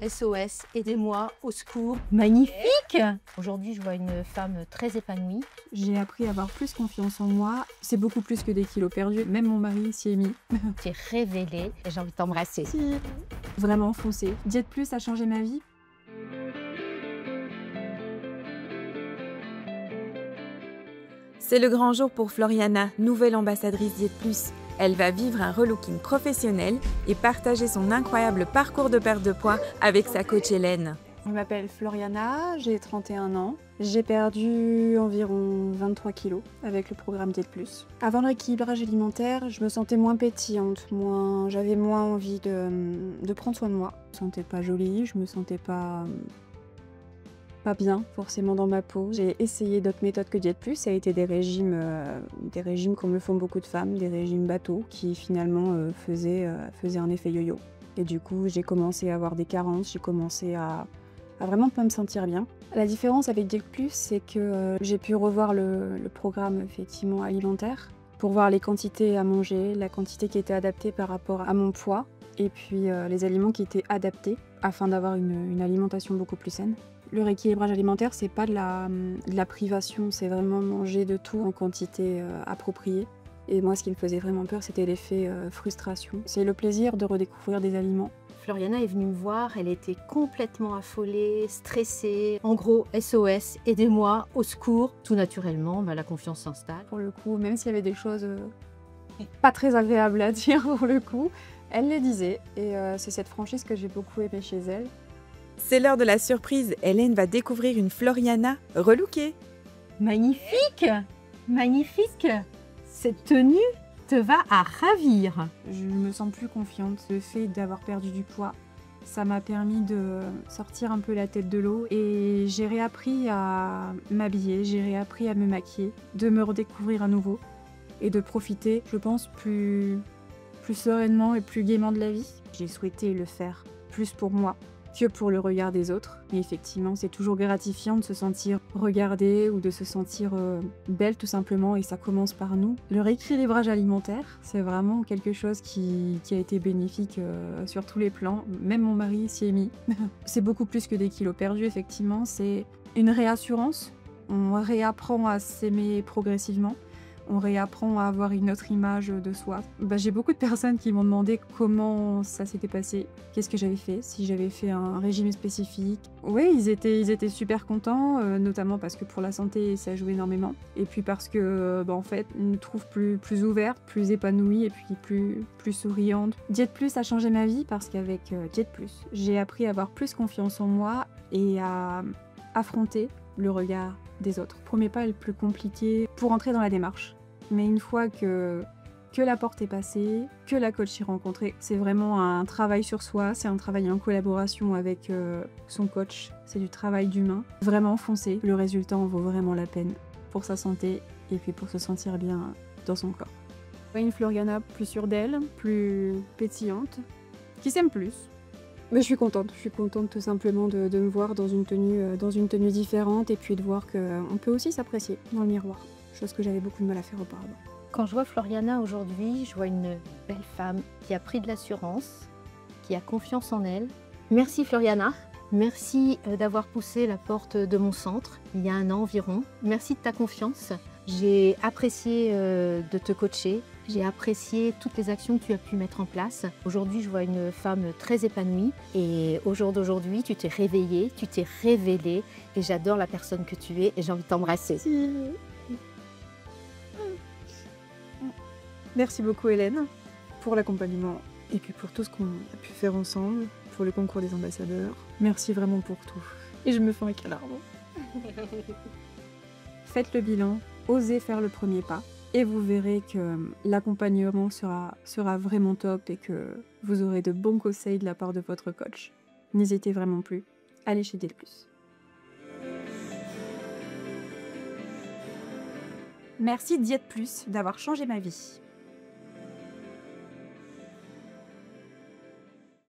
SOS, aidez-moi, au secours. Magnifique! Aujourd'hui, je vois une femme très épanouie. J'ai appris à avoir plus confiance en moi. C'est beaucoup plus que des kilos perdus. Même mon mari s'y est mis. Tu es révélée et j'ai envie de t'embrasser. Si. Vraiment foncé. Diète Plus a changé ma vie. C'est le grand jour pour Floriana, nouvelle ambassadrice Diète Plus. Elle va vivre un relooking professionnel et partager son incroyable parcours de perte de poids avec sa coach Hélène. Je m'appelle Floriana, j'ai 31 ans. J'ai perdu environ 23 kilos avec le programme Diète Plus. Avant le rééquilibrage alimentaire, je me sentais moins pétillante, j'avais moins envie de prendre soin de moi. Je me sentais pas jolie, je me sentais pas bien forcément dans ma peau. J'ai essayé d'autres méthodes que Diète Plus. Ça a été des régimes comme le font beaucoup de femmes, des régimes bateaux qui finalement faisaient un effet yo-yo. Et du coup, j'ai commencé à avoir des carences, j'ai commencé à vraiment pas me sentir bien. La différence avec Diète Plus, c'est que j'ai pu revoir le programme effectivement alimentaire pour voir les quantités à manger, la quantité qui était adaptée par rapport à mon poids et puis les aliments qui étaient adaptés afin d'avoir une alimentation beaucoup plus saine. Le rééquilibrage alimentaire, c'est pas de la privation, c'est vraiment manger de tout en quantité appropriée. Et moi, ce qui me faisait vraiment peur, c'était l'effet frustration. C'est le plaisir de redécouvrir des aliments. Floriana est venue me voir, elle était complètement affolée, stressée. En gros, SOS, aidez-moi, au secours. Tout naturellement, la confiance s'installe. Pour le coup, même s'il y avait des choses pas très agréables à dire pour le coup, elle les disait. Et c'est cette franchise que j'ai beaucoup aimée chez elle. C'est l'heure de la surprise, Hélène va découvrir une Floriana relookée. Magnifique! Magnifique! Cette tenue te va à ravir. Je me sens plus confiante. Le fait d'avoir perdu du poids, ça m'a permis de sortir un peu la tête de l'eau et j'ai réappris à m'habiller, j'ai réappris à me maquiller, de me redécouvrir à nouveau et de profiter, je pense, plus sereinement et plus gaiement de la vie. J'ai souhaité le faire plus pour moi que pour le regard des autres. Mais effectivement, c'est toujours gratifiant de se sentir regardée ou de se sentir belle tout simplement, et ça commence par nous. Le rééquilibrage alimentaire, c'est vraiment quelque chose qui a été bénéfique sur tous les plans. Même mon mari s'y est mis. C'est beaucoup plus que des kilos perdus, effectivement. C'est une réassurance. On réapprend à s'aimer progressivement. On réapprend à avoir une autre image de soi. J'ai beaucoup de personnes qui m'ont demandé comment ça s'était passé, qu'est-ce que j'avais fait, si j'avais fait un régime spécifique. Oui, ils étaient super contents, notamment parce que pour la santé, ça joue énormément. Et puis parce que, en fait, ils me trouvent plus ouverte, plus épanouie et puis plus souriante. Diète Plus a changé ma vie parce qu'avec Diète Plus, j'ai appris à avoir plus confiance en moi et à affronter le regard des autres. Premier pas est le plus compliqué pour entrer dans la démarche. Mais une fois que la porte est passée, que la coach est rencontrée, c'est vraiment un travail sur soi, c'est un travail en collaboration avec son coach, c'est du travail d'humain. Vraiment foncez, le résultat en vaut vraiment la peine pour sa santé et puis pour se sentir bien dans son corps. Une Floriana plus sûre d'elle, plus pétillante, qui s'aime plus. Mais je suis contente tout simplement de me voir dans une tenue différente et puis de voir qu'on peut aussi s'apprécier dans le miroir, chose que j'avais beaucoup de mal à faire auparavant. Quand je vois Floriana aujourd'hui, je vois une belle femme qui a pris de l'assurance, qui a confiance en elle. Merci Floriana, merci d'avoir poussé la porte de mon centre il y a 1 an environ. Merci de ta confiance. J'ai apprécié de te coacher. J'ai apprécié toutes les actions que tu as pu mettre en place. Aujourd'hui, je vois une femme très épanouie et au jour d'aujourd'hui, tu t'es réveillée, tu t'es révélée et j'adore la personne que tu es et j'ai envie de t'embrasser. Merci beaucoup Hélène pour l'accompagnement et puis pour tout ce qu'on a pu faire ensemble, pour le concours des ambassadeurs. Merci vraiment pour tout. Et je me fais un câlin. Faites le bilan, osez faire le premier pas. Et vous verrez que l'accompagnement sera vraiment top et que vous aurez de bons conseils de la part de votre coach. N'hésitez vraiment plus, allez chez Diète Plus. Merci Diète Plus d'avoir changé ma vie.